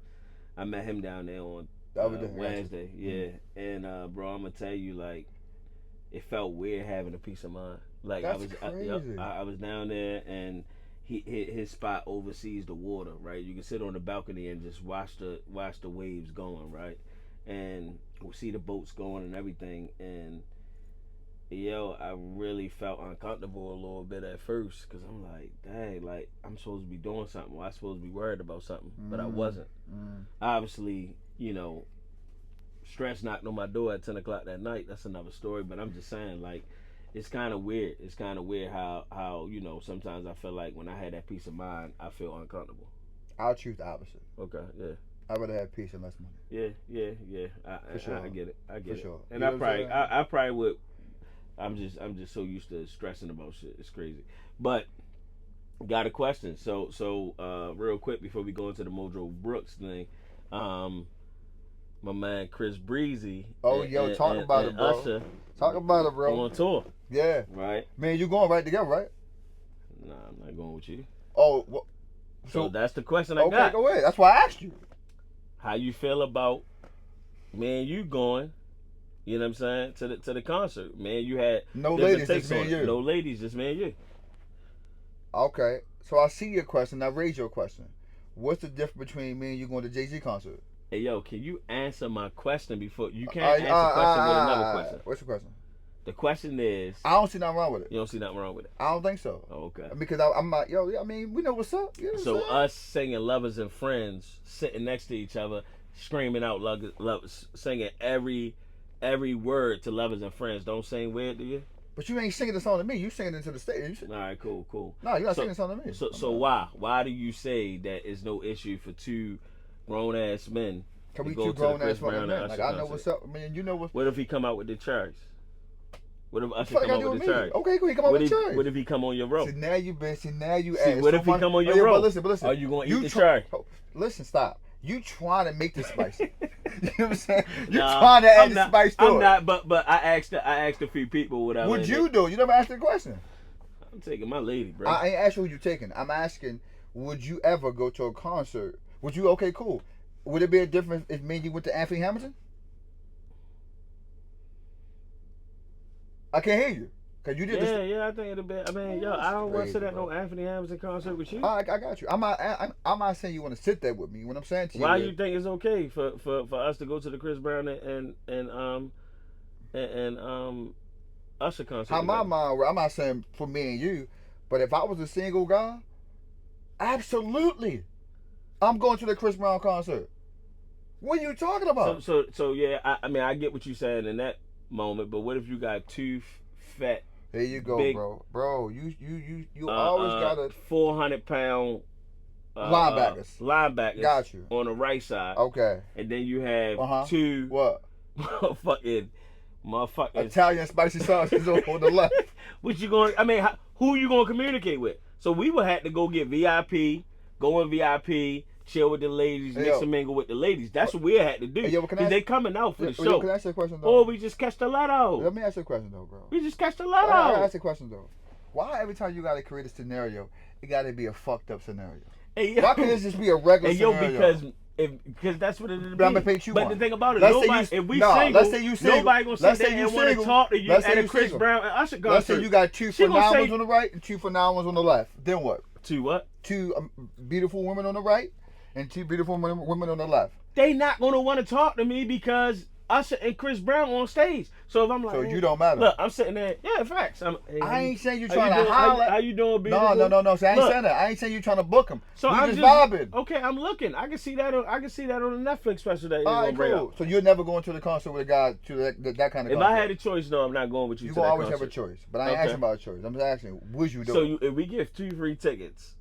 I met him down there on Wednesday. Yeah, and bro, I'm gonna tell you, like, it felt weird having a peace of mind. Like, that's crazy. I was down there, and his spot oversees the water, right? You can sit on the balcony and just watch the waves going, right? And we see the boats going and everything. And yo, I really felt uncomfortable a little bit at first because I'm like, dang, like I'm supposed to be doing something. Well, I'm supposed to be worried about something, but I wasn't. Obviously, you know, stress knocked on my door at 10 o'clock that night. That's another story. But I'm just saying, like, it's kind of weird. It's kind of weird how you know, sometimes I feel like when I had that peace of mind, I feel uncomfortable. I'll choose the opposite. Okay, yeah. I'd rather have peace and less money. Yeah. For sure. I get it. For sure. And I probably would. I'm just so used to stressing about shit. It's crazy. But got a question. So real quick before we go into the Mojo Brooks thing, my man Chris Breezy. Oh, talk about it, bro. Usher, talk about it, bro. On tour. Yeah. Right. Man, you going right together, right? Nah, I'm not going with you. Oh, well, so that's the question I got. Okay, go ahead. That's why I asked you. How you feel about you going? You know what I'm saying, to the concert, man. You had no ladies, just me and you. No ladies, just me and you. Okay, so I see your question. Now raise your question. What's the difference between me and you going to Jay-Z concert? Hey, yo, can you answer my question before you can't answer the question with another question? What's your question? The question is, I don't see nothing wrong with it. You don't see nothing wrong with it? I don't think so. Oh, okay. Because I'm not, I mean, we know what's up. You know what so I'm saying? us singing Lovers and Friends, sitting next to each other, screaming out love, singing every every word to Lovers and Friends don't seem weird to you? But you ain't singing the song to me. You singing it to the stage. All right, cool. No, you're not singing the song to me. So why? Why do you say that it's no issue for two grown ass men? Can we go two to the grown Chris ass Brown fucking men? and Like, Usher I know concert? what's up. I mean, you know what's. What if he come out with the cherries? What if Usher What come out with the cherries? Okay, cool. He come out with cherries. What if he come on your rope? See, now you bitch. See, now you See, ask. what if he come on your rope? But listen. Are you gonna eat the cherry? Listen, stop. You trying to make this spicy. You know what I'm saying? You Nah, trying to add the spice to it. I'm not, but I asked a few people what I Would you do? You never asked the question. I'm taking my lady, bro. I ain't asking who you taking. I'm asking, would you ever go to a concert? Would you? Okay, cool. Would it be a difference if me and you went to Anthony Hamilton? I can't hear you. Cause you did this. Yeah, I think it'll be. I mean, yo, I don't want to sit at no Anthony Hamilton concert with you. I got you. I'm not saying you want to sit there with me. What I'm saying to you. Why you think it's okay for us to go to the Chris Brown and Usher concert? How my mind? I'm not saying for me and you, but if I was a single guy, absolutely, I'm going to the Chris Brown concert. What are you talking about? So yeah. I mean, I get what you're saying in that moment, but what if you got two fat? There you go, big, bro. You always got a 400-pound linebackers. Got you on the right side. Okay. And then you have two motherfucking Italian spicy sauces on the left. What you going? I mean, who you gonna communicate with? So we would have to go get VIP, go in VIP. Chill with the ladies, mix and mingle with the ladies. That's what we had to do. Because they coming out for the show. Can I ask you a question, though? Or we just catch the lotto. Let me ask you a question, though, bro. We just catch the lotto. I ask you a question, though. Why every time you got to create a scenario, it got to be a fucked up scenario? Hey, yo. Why can't it just be a regular scenario? Because that's what it is. But I'm gonna pick you But one. the thing about it, if we single, let's say you single, nobody gonna sit there and want to talk to you at a Chris Brown and Usher concert. Let's say you got two phenomenal ones on the right and two phenomenal ones on the left. Then what? Two what? Two beautiful women on the right and two beautiful women on the left. They not gonna want to talk to me because Usher and Chris Brown on stage. So if I'm like, so you don't matter. Look, I'm sitting there. Yeah, facts. I ain't saying you trying to holler. How you doing, beautiful? No. See, I ain't saying that. I ain't saying you trying to book them. So I'm just vibing. Okay, I'm looking. I can see that on the Netflix special that you're gonna bring cool. up. So you're never going to the concert with a guy to that kind of. If concert. I had a choice, no, I'm not going with you. You to gonna that always concert. have a choice, but I ain't asking about a choice. I'm just asking, would you do it? So if we give 2 free tickets,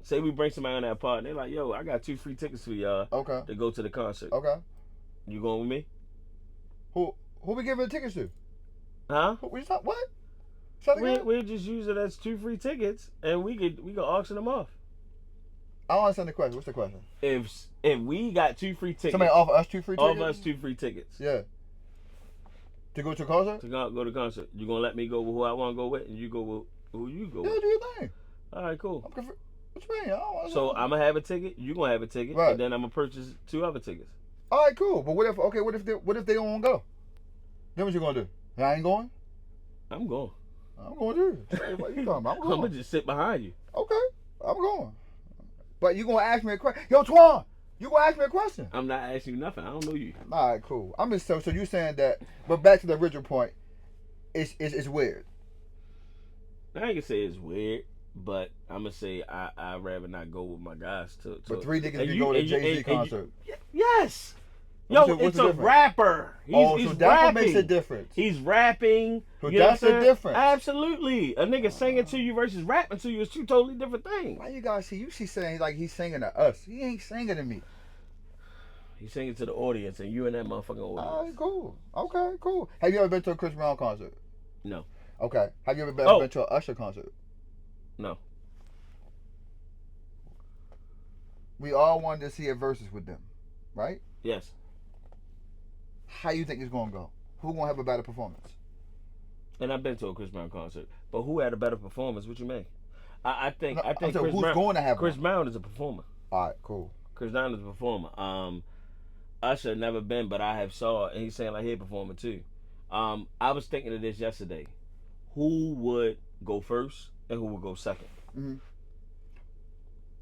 say we bring somebody on that part, and they're like, "Yo, I got 2 free tickets for y'all." Okay. To go to the concert. Okay. You going with me? Who we giving the tickets to? Huh? What? We'll just use it as 2 free tickets, and we could auction them off. I don't understand the question. What's the question? If we got 2 free tickets, somebody offer us 2 free tickets. Offer us 2 free tickets. Yeah. To go to a concert? To go to concert. You gonna let me go with who I want to go with, and you go with who you go with? Yeah, do your thing. All right, cool. What you mean? So I'm gonna have a ticket. You gonna have a ticket, right. And then I'm gonna purchase 2 other tickets. All right, cool. But what if they don't want to go? Then what you gonna do? I ain't going. I'm going. I'm going too. What you talking about? I'm going. I'm gonna just sit behind you. Okay, I'm going. But you gonna ask me a question? Yo, Twan, you gonna ask me a question? I'm not asking you nothing. I don't know you. All right, cool. I'm just so you're saying that. But back to the original point, it's weird. I ain't gonna say it's weird, but I'm gonna say I'd rather not go with my guys to. But 3 niggas can go to a Jay-Z concert. Yes. Yo, it's a rapper. So he's that rapping. makes a difference. He's rapping. So that's the difference. Absolutely. A nigga singing to you versus rapping to you is 2 totally different things. Why you guys see saying like he's singing to us? He ain't singing to me. He's singing to the audience, and you in that motherfucking audience. All right, cool. Okay, cool. Have you ever been to a Chris Brown concert? No. Okay. Have you ever been to an Usher concert? No. We all wanted to see a versus with them, right? Yes. How you think it's gonna go? Who gonna have a better performance? And I've been to a Chris Brown concert, but who had a better performance? What you mean? I think Chris who's going to have Chris one? Brown is a performer. All right, cool. Chris Brown is a performer. Usher never been, but I have saw it, and he's saying like he a performer too. I was thinking of this yesterday. Who would go first and who would go second? Mm-hmm.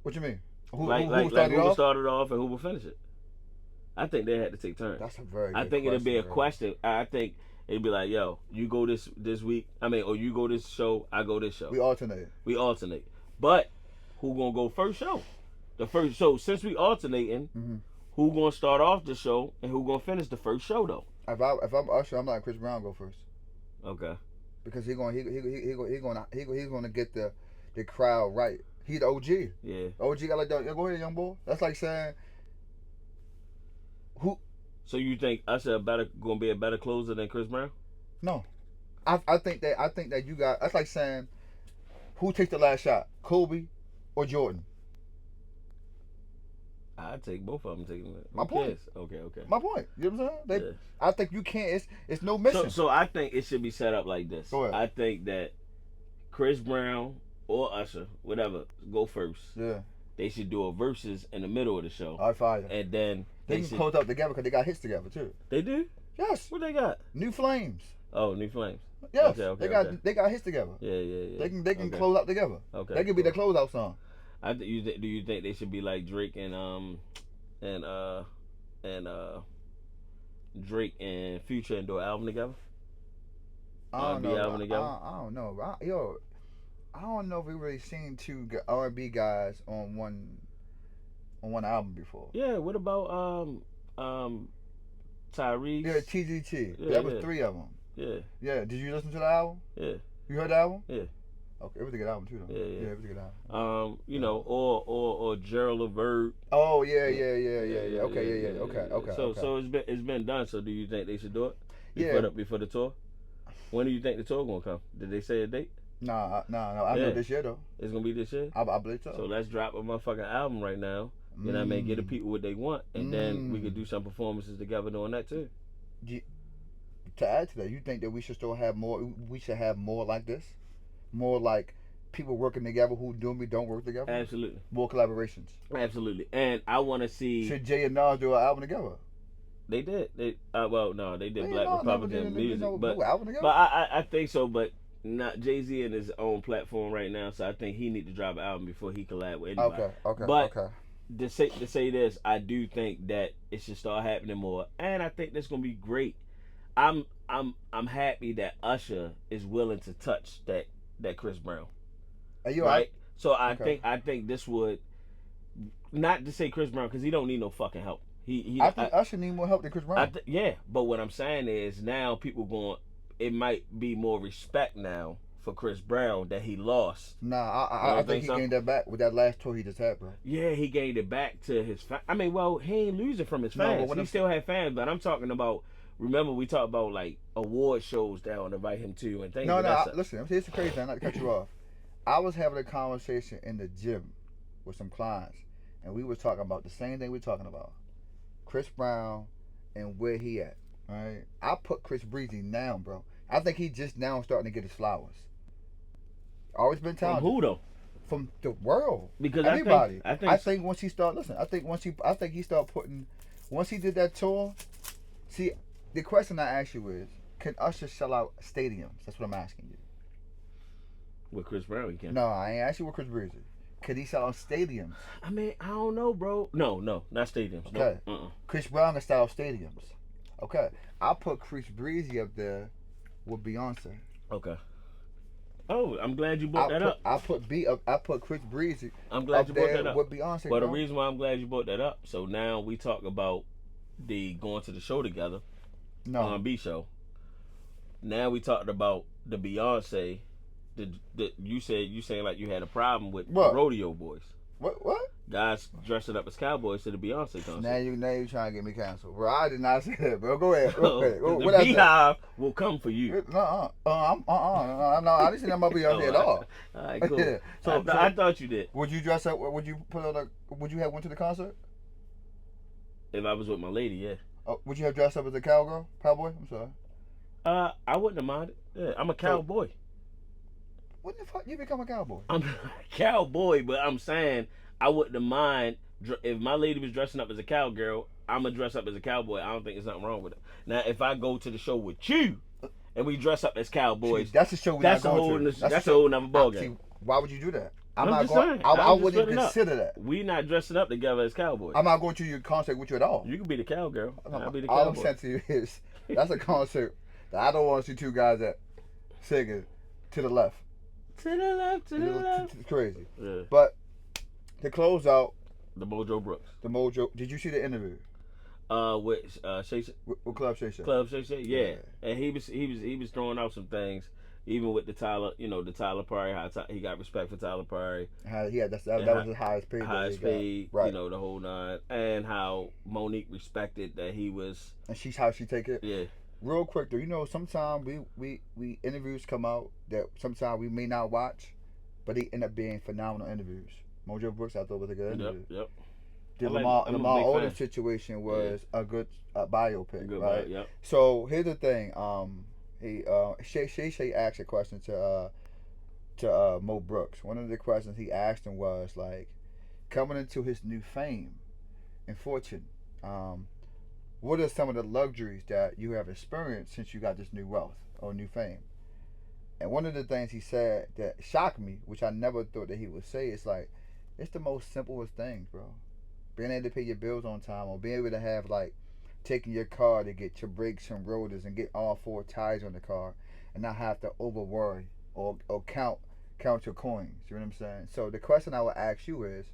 What you mean? Who would start it off and who would finish it? I think they had to take turns. That's a very good I think it'd be a bro. question. I think it'd be like, yo, you go this week. Or you go this show, I go this show. We alternate. But who gonna go first show? The first show. Since we alternating, mm-hmm. who gonna start off the show and who gonna finish the first show though? If I'm Usher, I'm letting Chris Brown go first. Okay. Because he's gonna get the crowd right. He the OG. Yeah. OG got like that. Go ahead, young boy. That's like saying who. So you think Usher gonna be a better closer than Chris Brown? No, I think that you got. That's like saying who takes the last shot, Kobe or Jordan. I take both of them. Taking it. My point. Okay. My point. You know what I'm saying? I think you can't. It's no mission. So I think it should be set up like this. Go ahead. I think that Chris Brown or Usher, whatever, go first. Yeah. They should do a versus in the middle of the show. All right, fire. And then they can close up together because they got hits together too. They do? Yes. What they got? New Flames. Oh, New Flames. Yes. Okay, they got hits together. Yeah. They can close out together. Okay. They can be the closeout song. Do you think they should be like Drake and Drake and Future and do an album together? I don't know. I don't know. I don't know if we really seen two R&B guys on one album before. Yeah. What about Tyrese? Yeah, TGT. Yeah, that was 3 of them. Yeah. Yeah. Did you listen to the album? Yeah. You heard the album? Yeah. Okay, it was a good album too, though. Yeah. It was a good album. You know, or Gerald Levert. Oh yeah. Okay. So it's been done. So do you think they should do it before the tour? When do you think the tour gonna come? Did they say a date? No. I know this year though. It's gonna be this year. I believe so. So let's drop a motherfucking album right now. You know what I mean? Get the people what they want, and then we could do some performances together doing that too. To add to that, you think that we should still have more? We should have more like this, more like people working together who don't work together. Absolutely. More collaborations. Absolutely. And I want to see. Should Jay and Nas do an album together? They did. They did Black Republican music, but album together? But I think so. But not Jay-Z in his own platform right now, so I think he need to drop an album before he collab with anybody. Okay. To say this, I do think that it should start happening more, and I think that's gonna be great. I'm happy that Usher is willing to touch that Chris Brown. Are you right? So I think this would, not to say Chris Brown because he don't need no fucking help. I think Usher need more help than Chris Brown. Yeah, but what I'm saying is now people it might be more respect now for Chris Brown that he lost. Nah, I think he gained that back with that last tour he just had, bro. Yeah, he gained it back to his fans. I mean, well, he ain't losing from his fans. He still had fans, but I'm talking about. Remember, we talked about like award shows that I want to invite him to and things. Listen, it's crazy. I'm not to cut you off. I was having a conversation in the gym with some clients, and we were talking about the same thing we're talking about, Chris Brown and where he at. Right? I put Chris Breezy down, bro. I think he just now starting to get his flowers. Always been talented. From who though? From the world. Because everybody. I think once he start putting. Once he did that tour. See, the question I ask you is, can Usher sell out stadiums? That's what I'm asking you. With Chris Brown, he can. No, I ain't asking with Chris Breezy. Could he sell out stadiums? I mean, I don't know, bro. No, not stadiums. Okay. No. Chris Brown can sell out stadiums. Okay. I put Chris Breezy up there with Beyonce. Okay. Oh, I'm glad you brought that up. I put Chris Breezy. I'm glad you brought that up with Beyonce. But the reason why I'm glad you brought that up, so now we talk about the going to the show together. No. R&B show. Now we talked about the Beyonce. You saying like you had a problem with the rodeo boys. What? Guys dressing up as cowboys to the Beyonce concert. Now you trying to get me canceled, bro. I did not say that, bro. Go ahead. The Beehive will come for you. No, I didn't say nothing about Beyonce at all. All right, cool. So I thought you did. Would you dress up? Would you would you have went to the concert? If I was with my lady, yeah. Would you have dressed up as a cowboy? I'm sorry. I wouldn't have minded. Yeah, I'm a cowboy. When the fuck you become a cowboy? I'm a cowboy, but I'm saying I wouldn't mind if my lady was dressing up as a cowgirl. I'm gonna dress up as a cowboy. I don't think there's nothing wrong with it. Now, if I go to the show with you and we dress up as cowboys, that's a show. That's a whole nother ballgame. Why would you do that? I'm not going. I wouldn't consider that. We not dressing up together as cowboys. I'm not going to your concert with you at all. You can be the cowgirl. I'll be the cowboy. All I'm saying to you is that's a concert that I don't want to see two guys that singing to the left. To the left. It's crazy. Yeah. But to close out, the Mojo Brooks. Did you see the interview? With Shay, with Club Shay Shay. Club Shay Shay, yeah. And he was throwing out some things, even with the Tyler, the Tyler Perry. How he got respect for Tyler Perry. That was his highest paid. Highest paid, right? The whole nine, and how Monique respected that he was. And how she take it. Yeah. Real quick though, sometimes we interviews come out that sometimes we may not watch, but they end up being phenomenal interviews. Mojo Brooks, I thought, was a good interview. Yep. The Lamar Odom situation was a good biopic, right? Yep. So here's the thing. Shay asked a question to Mo Brooks. One of the questions he asked him was like, coming into his new fame and fortune, what are some of the luxuries that you have experienced since you got this new wealth or new fame? And one of the things he said that shocked me, which I never thought that he would say, is like, it's the most simplest things, bro. Being able to pay your bills on time, or being able to have like taking your car to get your brakes and rotors and get all 4 tires on the car, and not have to over worry or count your coins. You know what I'm saying? So the question I would ask you is,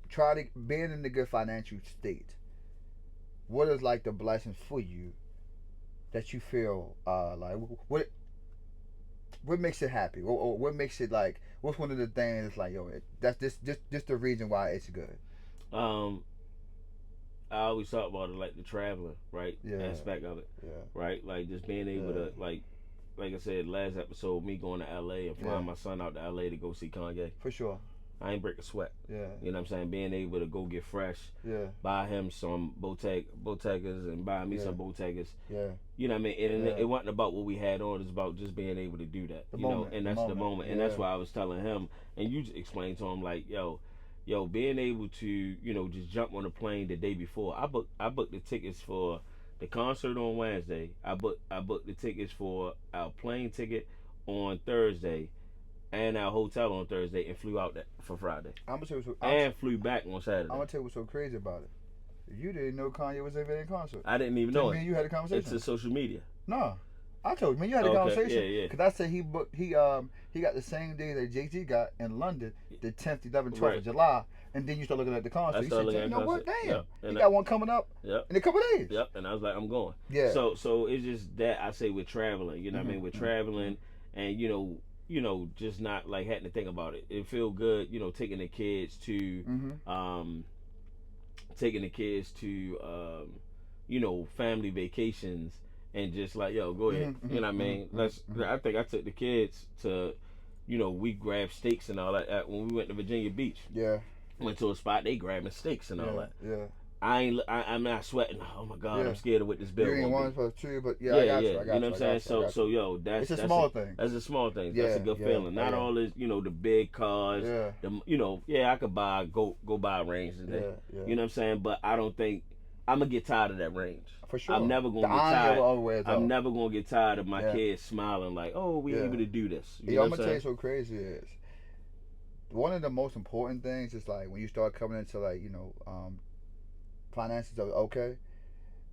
try to being in a good financial state. What is like the blessings for you that you feel like what makes it happy, or what makes it like? What's one of the things that's like, that's just the reason why it's good? I always talk about it like the traveling, right? Yeah. Aspect of it. Yeah. Right? Like just being able to like I said last episode, me going to LA and flying my son out to LA to go see Kanye. For sure. I ain't break a sweat. Yeah. You know what I'm saying? Being able to go get fresh. Yeah. Buy him some Bottegas and buy me some Bottegas. Yeah. You know what I mean? And it wasn't about what we had on. It's about just being able to do that. And that's the moment. And that's why I was telling him, and you explained to him like, yo, being able to, just jump on a plane the day before. I booked the tickets for the concert on Wednesday. I booked the tickets for our plane ticket on Thursday. And our hotel on Thursday, and flew out for Friday. And flew back on Saturday. I'm gonna tell you what's so crazy about it. You didn't know Kanye was even in concert. I didn't even know it. Me and you had a conversation. It's a social media. No, I told you. Man, you had a conversation. Yeah. Because I said he got the same day that Jay-Z got in London, the 10th, 11th, 12th of July, and then you start looking at the concert. You said, you know what? Damn, he got one coming up in a couple days. Yep, and I was like, I'm going. Yeah. So it's just that I say with traveling. You know what I mean? With traveling, and just not like having to think about it. It feel good, taking the kids to, family vacations, and just like, yo, go ahead. You know what I mean? I think I took the kids to, we grabbed steaks and all that when we went to Virginia Beach. Yeah. Went to a spot, they grabbing steaks and all that. Yeah. I'm not sweating. Oh my God, I'm scared of what this bill. You ain't one for two, but I got you. You know what I'm saying? So that's a small thing. That's a small thing. That's a good feeling. Not all this, the big cars. I could go buy a Range today. You know what I'm saying? But I don't think I'm gonna get tired of that Range. For sure. I'm never gonna get tired. I'm never gonna get tired of my kids smiling like, oh, we able to do this. I'm gonna tell you so crazy is. One of the most important things is like when you start coming into like finances are okay,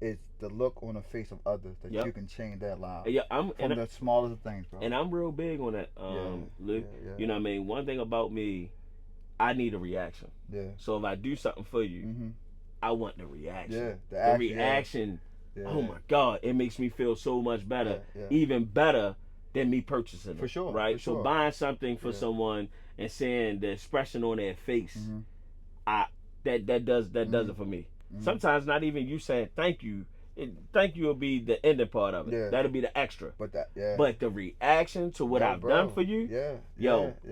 it's the look on the face of others that you can change their lives. From the smallest of things, bro. And I'm real big on that, Luke. You know what I mean? One thing about me, I need a reaction. Yeah. So if I do something for you, I want the reaction. Yeah. The reaction. Yeah. Oh my God, it makes me feel so much better. Even better than me purchasing it. For sure. Right? For sure. So buying something for someone and seeing the expression on their face, that does it for me. Sometimes not even you saying thank you. Thank you will be the ending part of it. Yeah. That'll be the extra. But the reaction to what I've done for you,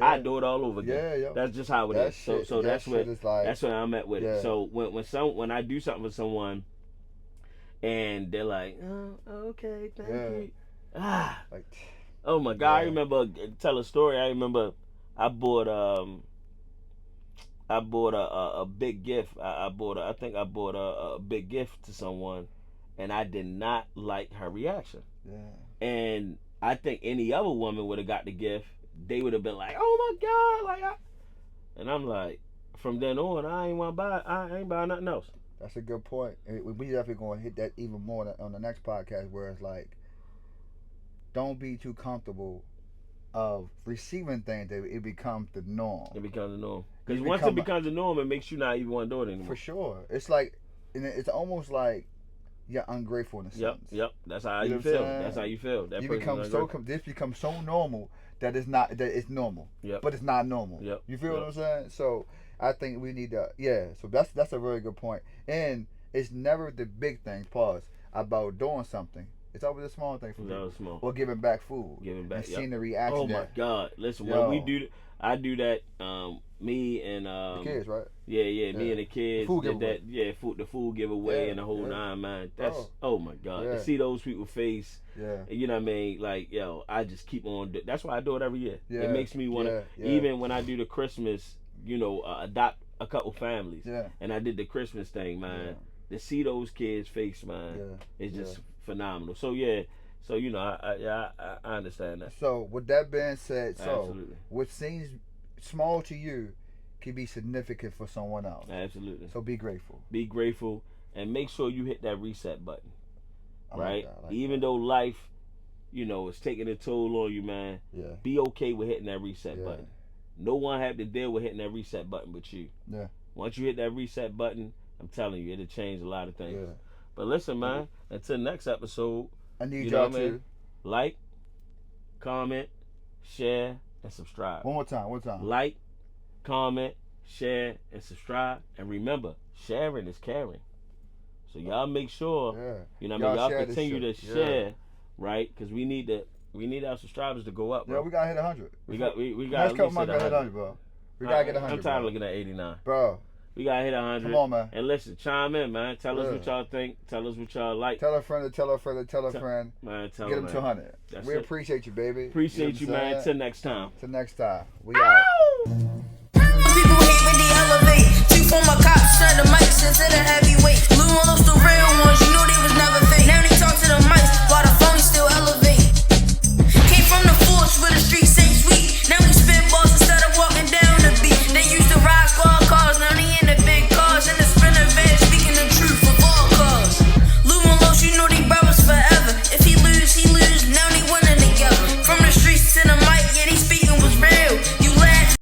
I do it all over again. Yeah, that's just how it is. So that's where I'm at with it. So when I do something for someone, and they're like, oh, okay, thank you. Oh my God! I remember tell a story. I remember I bought a big gift. I bought a big gift to someone, and I did not like her reaction. Yeah. And I think any other woman would have got the gift. They would have been like, "Oh my God!" And I'm like, from then on, I ain't buying nothing else. That's a good point. We definitely going to hit that even more on the next podcast, where it's like, don't be too comfortable of receiving things, that it becomes the norm. It becomes the norm. Because once it becomes the norm, it makes you not even want to do it anymore. For sure. It's like, it's almost like you're ungrateful in a sense. Yep. That's how you feel. That's how you feel. That you become this becomes so normal that it's normal. Yep. But it's not normal. Yep. You feel what I'm saying? So I think we need to, so that's a really good point. And it's never the big things, about doing something. It's always a small thing for me. Small. Or giving back food. Giving back, and seeing the reaction. Oh my God! Listen, when we do, I do that. Me and the kids, right? Yeah. Me and the kids food did giveaway. that. Yeah, the food giveaway and the whole 9, man. That's oh my God! To see those people's face. Yeah. You know what I mean? Like, yo, I just keep on. That's why I do it every year. Yeah. It makes me want to. Even when I do the Christmas, adopt a couple families. Yeah. And I did the Christmas thing, man. Yeah. To see those kids' face, man, it's just phenomenal. So So I understand that. So with that being said, Absolutely. What seems small to you can be significant for someone else. Absolutely. So be grateful. Be grateful, and make sure you hit that reset button. Right? Like Even though life, is taking a toll on you, man. Yeah. Be okay with hitting that reset button. No one have to deal with hitting that reset button but you. Yeah. Once you hit that reset button, I'm telling you, it'll change a lot of things. Yeah. But listen, man, until next episode, I need y'all to like, comment, share, and subscribe. One more time. Like, comment, share, and subscribe. And remember, sharing is caring. So y'all make sure, y'all continue to share, right? Because we need our subscribers to go up, bro. Yeah, we gotta hit 100. We got next couple months, hit 100, bro. We gotta get 100. I'm tired of looking at 89, bro. We gotta hit 100. Come on, man. And listen, chime in, man. Tell us what y'all think. Tell us what y'all like. Tell a friend to tell a friend to tell a friend. Man, get them to 100. We appreciate you, baby. Appreciate you, man. Till next time. We out. People hate when they elevate. Two former cops turn the mics into the heavyweight.